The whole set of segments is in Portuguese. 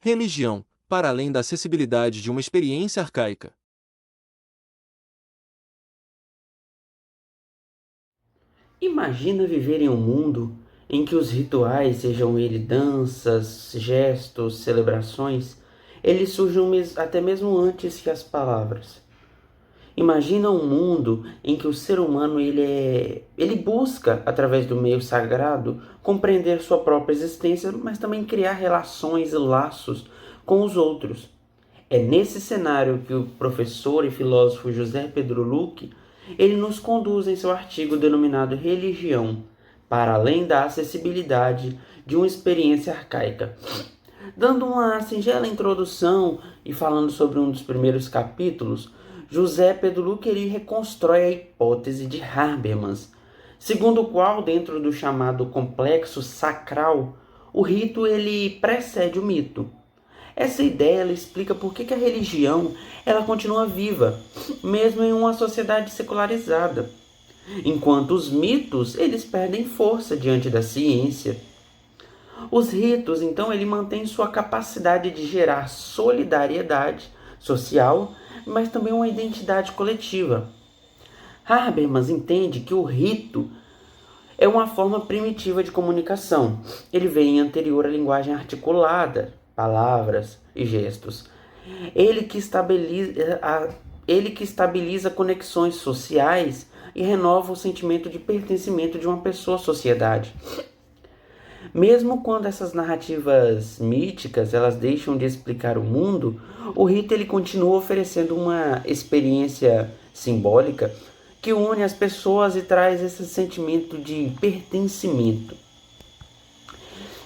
Religião, para além da acessibilidade de uma experiência arcaica. Imagina viver em um mundo em que os rituais, sejam eles danças, gestos, celebrações, eles surjam até mesmo antes que as palavras. Imagina um mundo em que o ser humano ele busca, através do meio sagrado, compreender sua própria existência, mas também criar relações e laços com os outros. É nesse cenário que o professor e filósofo José Pedro Luque ele nos conduz em seu artigo denominado Religião, para além da acessibilidade de uma experiência arcaica. Dando uma singela introdução e falando sobre um dos primeiros capítulos, José Pedro Luque ele reconstrói a hipótese de Habermas, segundo o qual, dentro do chamado complexo sacral, o rito ele precede o mito. Essa ideia ela explica por que a religião ela continua viva, mesmo em uma sociedade secularizada, enquanto os mitos eles perdem força diante da ciência. Os ritos, então, ele mantém sua capacidade de gerar solidariedade social, mas também uma identidade coletiva. Habermas entende que o rito é uma forma primitiva de comunicação. Ele vem anterior à linguagem articulada, palavras e gestos. Ele que estabiliza, ele que estabiliza conexões sociais e renova o sentimento de pertencimento de uma pessoa à sociedade. Mesmo quando essas narrativas míticas elas deixam de explicar o mundo, o rito ele continua oferecendo uma experiência simbólica que une as pessoas e traz esse sentimento de pertencimento.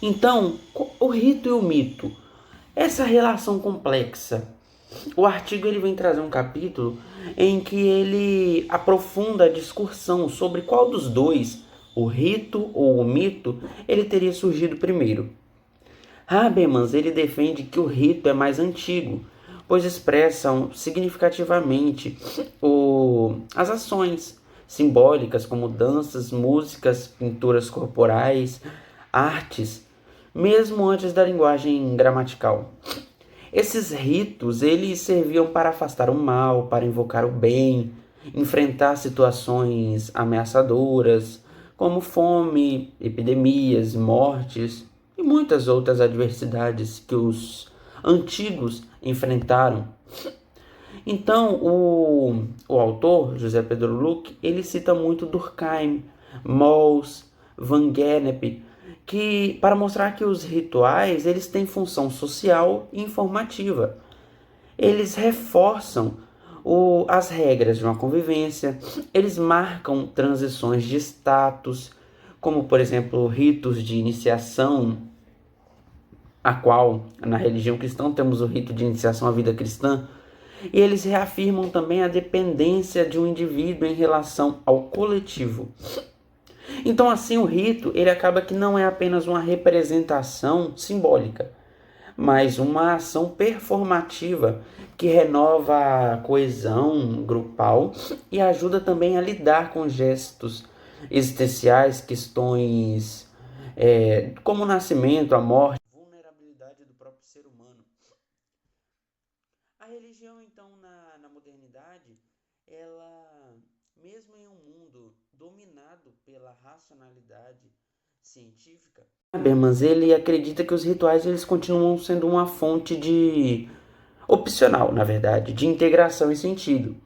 Então, o rito e o mito, essa relação complexa. O artigo ele vem trazer um capítulo em que ele aprofunda a discussão sobre qual dos dois, o rito ou o mito, ele teria surgido primeiro. Habermas ele defende que o rito é mais antigo, pois expressam significativamente as ações simbólicas como danças, músicas, pinturas corporais, artes, mesmo antes da linguagem gramatical. Esses ritos, eles serviam para afastar o mal, para invocar o bem, enfrentar situações ameaçadoras, como fome, epidemias, mortes e muitas outras adversidades que os antigos enfrentaram. Então, o autor, José Pedro Luque, ele cita muito Durkheim, Mauss, Van Gennep, que para mostrar que os rituais eles têm função social e informativa. Eles reforçam as regras de uma convivência, eles marcam transições de status, como por exemplo ritos de iniciação, a qual na religião cristã temos o rito de iniciação à vida cristã, e eles reafirmam também a dependência de um indivíduo em relação ao coletivo. Então, assim, o rito ele acaba que não é apenas uma representação simbólica, mas uma ação performativa que renova a coesão grupal e ajuda também a lidar com gestos existenciais, questões como o nascimento, a morte, a vulnerabilidade do próprio ser humano. A religião, então, na modernidade, ela, mesmo em um mundo dominado pela racionalidade científica, Habermas, ele acredita que os rituais eles continuam sendo uma fonte de opcional, na verdade, de integração e sentido.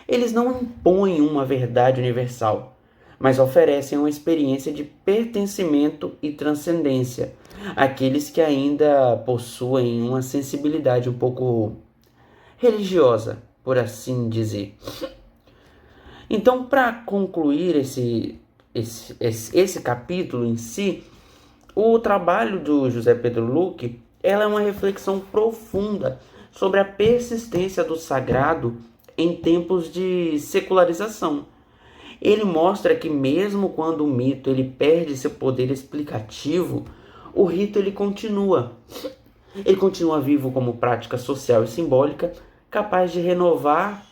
Eles não impõem uma verdade universal, mas oferecem uma experiência de pertencimento e transcendência àqueles que ainda possuem uma sensibilidade um pouco religiosa, por assim dizer. Então, para concluir esse capítulo em si, o trabalho do José Pedro Luque ela é uma reflexão profunda sobre a persistência do sagrado em tempos de secularização. Ele mostra que mesmo quando o mito ele perde seu poder explicativo, o rito ele continua. Ele continua vivo como prática social e simbólica, capaz de renovar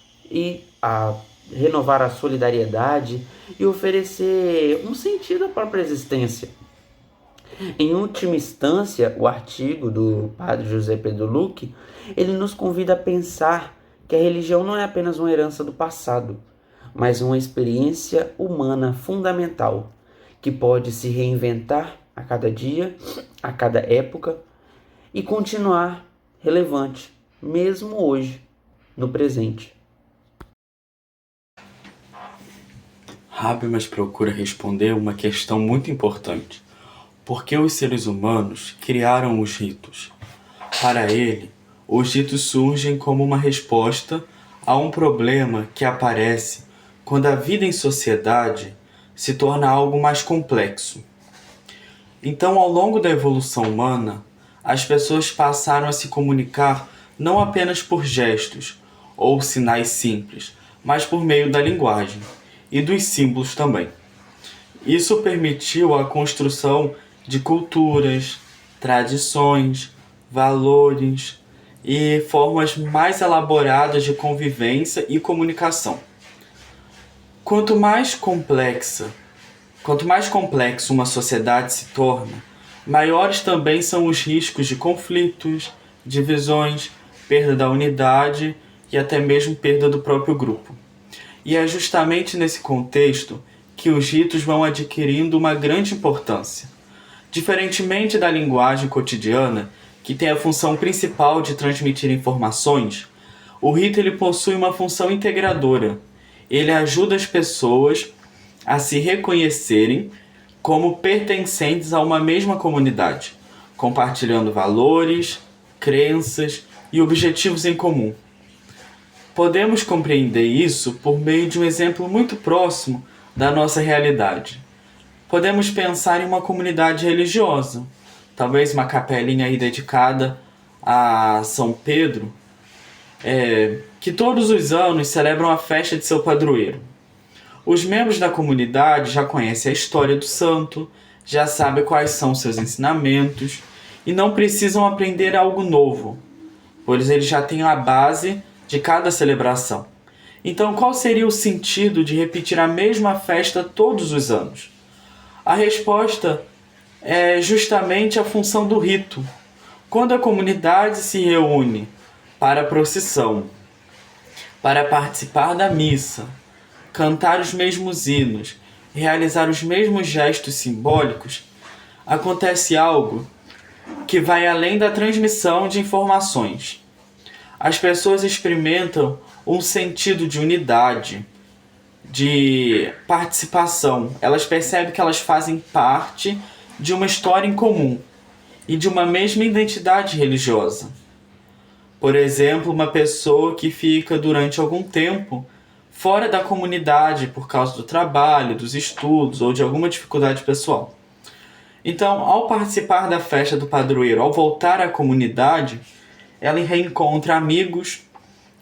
a solidariedade e oferecer um sentido à própria existência. Em última instância, o artigo do padre José Pedro Luque, ele nos convida a pensar que a religião não é apenas uma herança do passado, mas uma experiência humana fundamental, que pode se reinventar a cada dia, a cada época, e continuar relevante, mesmo hoje, no presente. Habermas procura responder uma questão muito importante. Por que os seres humanos criaram os ritos? Para ele, os ritos surgem como uma resposta a um problema que aparece quando a vida em sociedade se torna algo mais complexo. Então, ao longo da evolução humana, as pessoas passaram a se comunicar não apenas por gestos ou sinais simples, mas por meio da linguagem e dos símbolos também. Isso permitiu a construção de culturas, tradições, valores e formas mais elaboradas de convivência e comunicação. Quanto mais complexo uma sociedade se torna, maiores também são os riscos de conflitos, divisões, perda da unidade e até mesmo perda do próprio grupo. E é justamente nesse contexto que os ritos vão adquirindo uma grande importância. Diferentemente da linguagem cotidiana, que tem a função principal de transmitir informações, o rito ele possui uma função integradora. Ele ajuda as pessoas a se reconhecerem como pertencentes a uma mesma comunidade, compartilhando valores, crenças e objetivos em comum. Podemos compreender isso por meio de um exemplo muito próximo da nossa realidade. Podemos pensar em uma comunidade religiosa, talvez uma capelinha aí dedicada a São Pedro, que todos os anos celebram a festa de seu padroeiro. Os membros da comunidade já conhecem a história do santo, já sabem quais são seus ensinamentos e não precisam aprender algo novo, pois eles já têm a base de cada celebração. Então, qual seria o sentido de repetir a mesma festa todos os anos? A resposta é justamente a função do rito. Quando a comunidade se reúne para a procissão, para participar da missa, cantar os mesmos hinos, realizar os mesmos gestos simbólicos, acontece algo que vai além da transmissão de informações. As pessoas experimentam um sentido de unidade, de participação. Elas percebem que elas fazem parte de uma história em comum e de uma mesma identidade religiosa. Por exemplo, uma pessoa que fica durante algum tempo fora da comunidade por causa do trabalho, dos estudos ou de alguma dificuldade pessoal. Então, ao participar da festa do padroeiro, ao voltar à comunidade, ela reencontra amigos,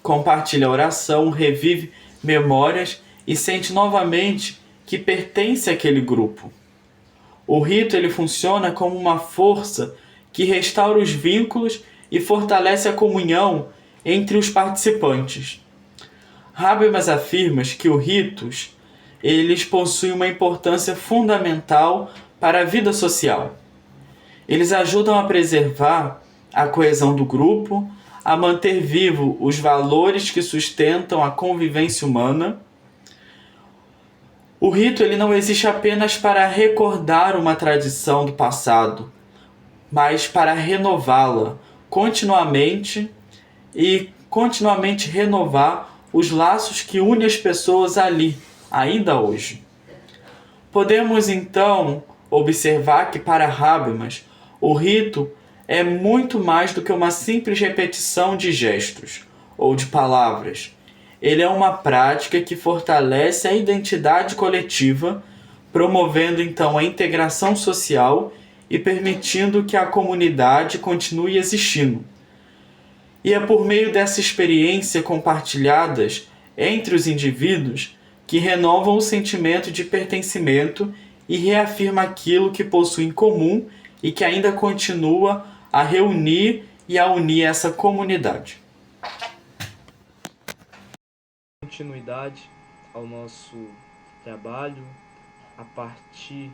compartilha a oração, revive memórias e sente novamente que pertence àquele grupo. O rito ele funciona como uma força que restaura os vínculos e fortalece a comunhão entre os participantes. Habermas afirma que os ritos eles possuem uma importância fundamental para a vida social. Eles ajudam a preservar a coesão do grupo, a manter vivo os valores que sustentam a convivência humana. O rito ele não existe apenas para recordar uma tradição do passado, mas para renová-la continuamente e continuamente renovar os laços que unem as pessoas ali, ainda hoje. Podemos então observar que para Habermas, o rito é muito mais do que uma simples repetição de gestos ou de palavras. Ele é uma prática que fortalece a identidade coletiva, promovendo então a integração social e permitindo que a comunidade continue existindo. E é por meio dessa experiência compartilhadas entre os indivíduos que renovam o sentimento de pertencimento e reafirma aquilo que possui em comum e que ainda continua a reunir e a unir essa comunidade. Continuidade ao nosso trabalho a partir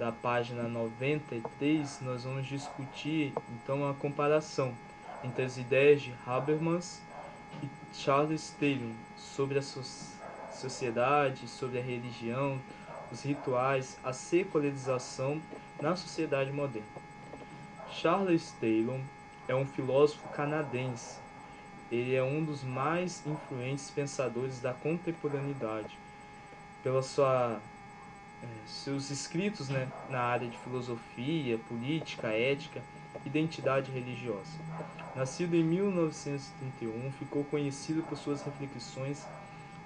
da página 93, nós vamos discutir então a comparação entre as ideias de Habermas e Charles Taylor sobre a sociedade, sobre a religião, os rituais, a secularização na sociedade moderna. Charles Taylor é um filósofo canadense. Ele é um dos mais influentes pensadores da contemporaneidade, pela seus escritos, né, na área de filosofia, política, ética, identidade religiosa. Nascido em 1931, ficou conhecido por suas reflexões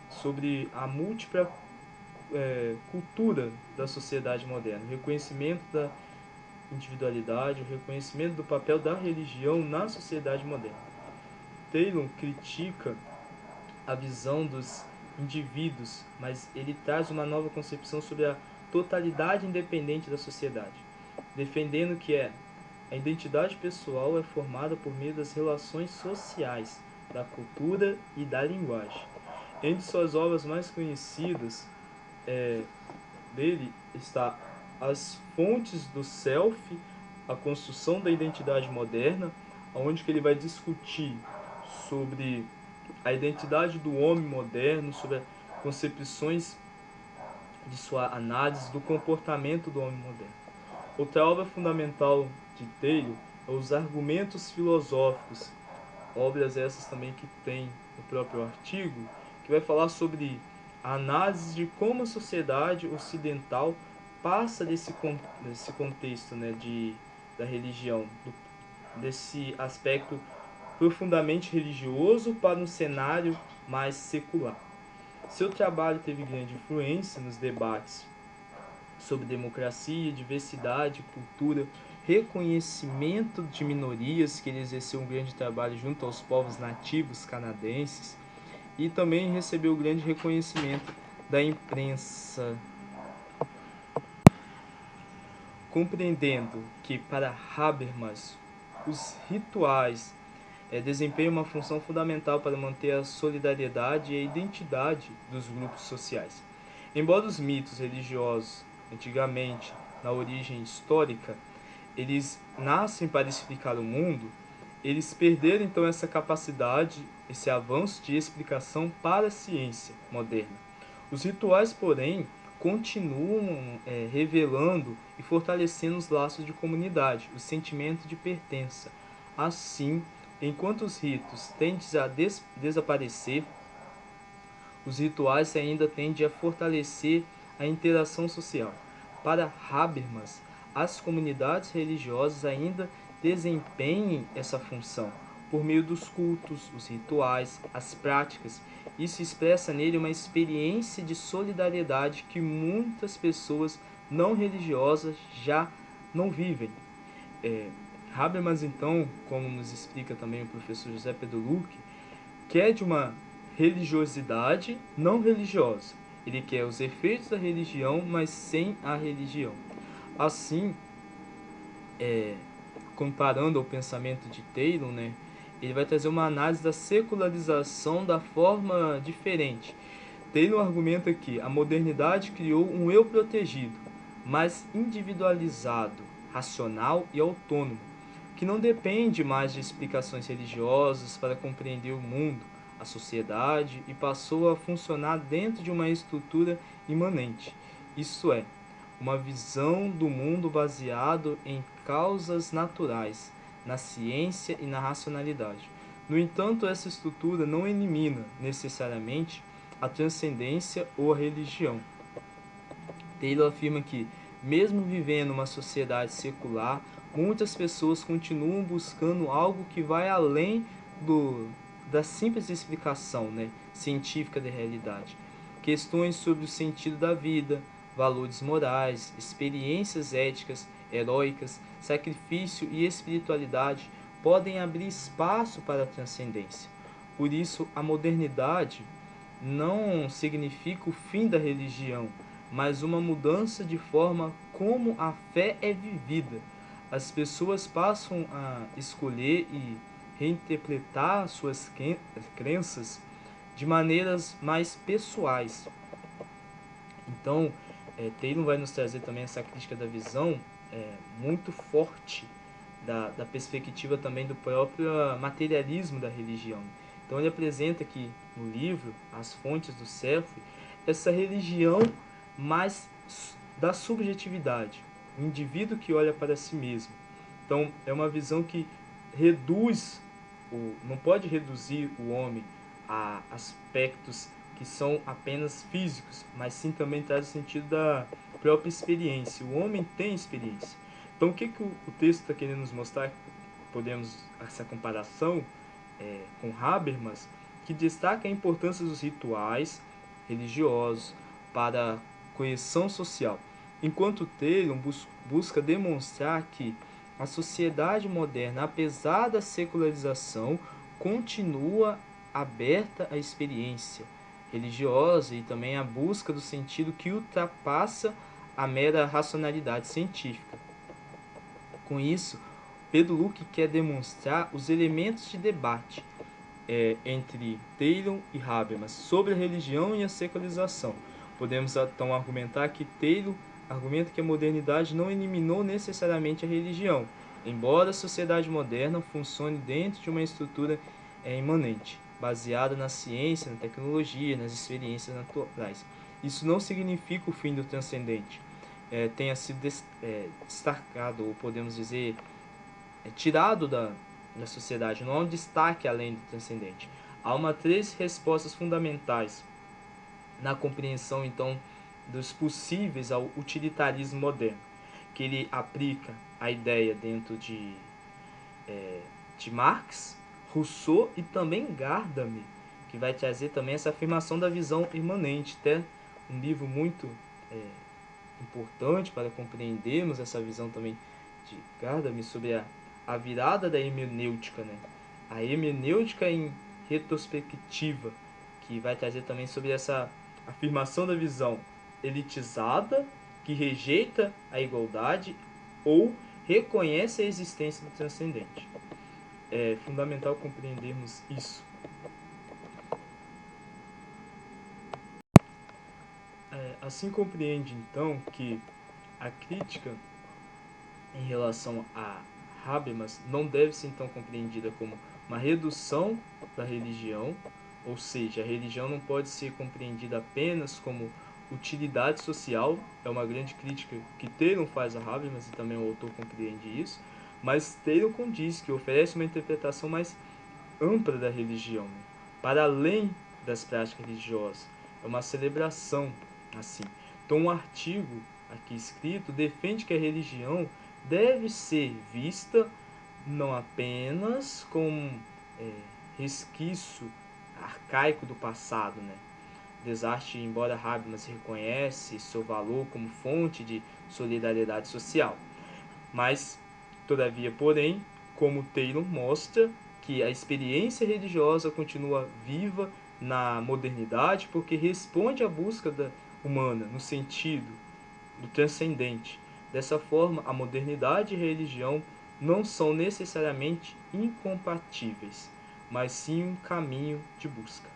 sobre a múltipla cultura da sociedade moderna, o reconhecimento da individualidade, o reconhecimento do papel da religião na sociedade moderna. Taylor critica a visão dos indivíduos, mas ele traz uma nova concepção sobre a totalidade independente da sociedade, defendendo que a identidade pessoal é formada por meio das relações sociais, da cultura e da linguagem. Entre suas obras mais conhecidas dele está As Fontes do Self, a construção da identidade moderna, onde que ele vai discutir sobre a identidade do homem moderno, sobre concepções de sua análise do comportamento do homem moderno. Outra obra fundamental de Taylor é Os Argumentos Filosóficos, obras essas também que tem no próprio artigo, que vai falar sobre a análise de como a sociedade ocidental passa desse contexto, né, da religião, desse aspecto profundamente religioso para um cenário mais secular. Seu trabalho teve grande influência nos debates sobre democracia, diversidade, cultura, reconhecimento de minorias, que ele exerceu um grande trabalho junto aos povos nativos canadenses, e também recebeu grande reconhecimento da imprensa, compreendendo que para Habermas os rituais desempenham uma função fundamental para manter a solidariedade e a identidade dos grupos sociais. Embora os mitos religiosos, antigamente, na origem histórica, eles nascem para explicar o mundo, eles perderam então essa capacidade, esse avanço de explicação para a ciência moderna. Os rituais, porém, continuam revelando e fortalecendo os laços de comunidade, o sentimento de pertença. Assim, enquanto os ritos tendem a desaparecer, os rituais ainda tendem a fortalecer a interação social. Para Habermas, as comunidades religiosas ainda desempenham essa função por meio dos cultos, os rituais, as práticas. Isso expressa nele uma experiência de solidariedade que muitas pessoas não religiosas já não vivem. Habermas, então, como nos explica também o professor José Pedro Luque, quer de uma religiosidade não religiosa. Ele quer os efeitos da religião, mas sem a religião. Assim, comparando ao pensamento de Taylor, né, ele vai trazer uma análise da secularização da forma diferente. Taylor argumenta que a modernidade criou um eu protegido, mas individualizado, racional e autônomo, que não depende mais de explicações religiosas para compreender o mundo, a sociedade, e passou a funcionar dentro de uma estrutura imanente, isto é, uma visão do mundo baseado em causas naturais, na ciência e na racionalidade. No entanto, essa estrutura não elimina necessariamente a transcendência ou a religião. Taylor afirma que, mesmo vivendo uma sociedade secular, muitas pessoas continuam buscando algo que vai além da simples explicação, né, científica da realidade. Questões sobre o sentido da vida, valores morais, experiências éticas, heróicas, sacrifício e espiritualidade podem abrir espaço para a transcendência. Por isso, a modernidade não significa o fim da religião, mas uma mudança de forma como a fé é vivida. As pessoas passam a escolher e reinterpretar suas crenças de maneiras mais pessoais. Então, Taylor vai nos trazer também essa crítica da visão muito forte da perspectiva também do próprio materialismo da religião. Então ele apresenta aqui no livro, As Fontes do Self, essa religião mais da subjetividade, o indivíduo que olha para si mesmo. Então é uma visão que reduz, não pode reduzir o homem a aspectos que são apenas físicos, mas sim também traz o sentido da própria experiência. O homem tem experiência. Então o que o texto está querendo nos mostrar? Podemos essa comparação com Habermas, que destaca a importância dos rituais religiosos para a coesão social, enquanto Taylor busca demonstrar que a sociedade moderna, apesar da secularização, continua aberta à experiência religiosa e também à busca do sentido que ultrapassa a mera racionalidade científica. Com isso, Pedro Luque quer demonstrar os elementos de debate entre Taylor e Habermas sobre a religião e a secularização. Podemos então argumentar que Taylor argumenta que a modernidade não eliminou necessariamente a religião, embora a sociedade moderna funcione dentro de uma estrutura imanente, baseada na ciência, na tecnologia, nas experiências naturais. Isso não significa o fim do transcendente. Tenha sido destacado, ou podemos dizer, tirado da sociedade. Não há um destaque além do transcendente. Há três respostas fundamentais na compreensão, então, dos possíveis ao utilitarismo moderno, que ele aplica a ideia dentro de Marx, Rousseau e também Gadamer, que vai trazer também essa afirmação da visão imanente. Até um livro muito importante para compreendermos essa visão também de Gadamer sobre a virada da hermenêutica, né? A hermenêutica em retrospectiva, que vai trazer também sobre essa afirmação da visão elitizada, que rejeita a igualdade ou reconhece a existência do transcendente. É fundamental compreendermos isso. Assim compreende então que a crítica em relação a Habermas não deve ser então compreendida como uma redução da religião, ou seja, a religião não pode ser compreendida apenas como utilidade social. É uma grande crítica que Taylor faz a Habermas, e também o autor compreende isso, mas Taylor condiz que oferece uma interpretação mais ampla da religião, né? Para além das práticas religiosas. É uma celebração assim. Então um artigo aqui escrito defende que a religião deve ser vista não apenas como resquício arcaico do passado, né? Desastre, embora Habermas reconhece seu valor como fonte de solidariedade social, mas, todavia, porém, como Taylor mostra, que a experiência religiosa continua viva na modernidade porque responde à busca humana no sentido do transcendente. Dessa forma, a modernidade e a religião não são necessariamente incompatíveis, mas sim um caminho de busca.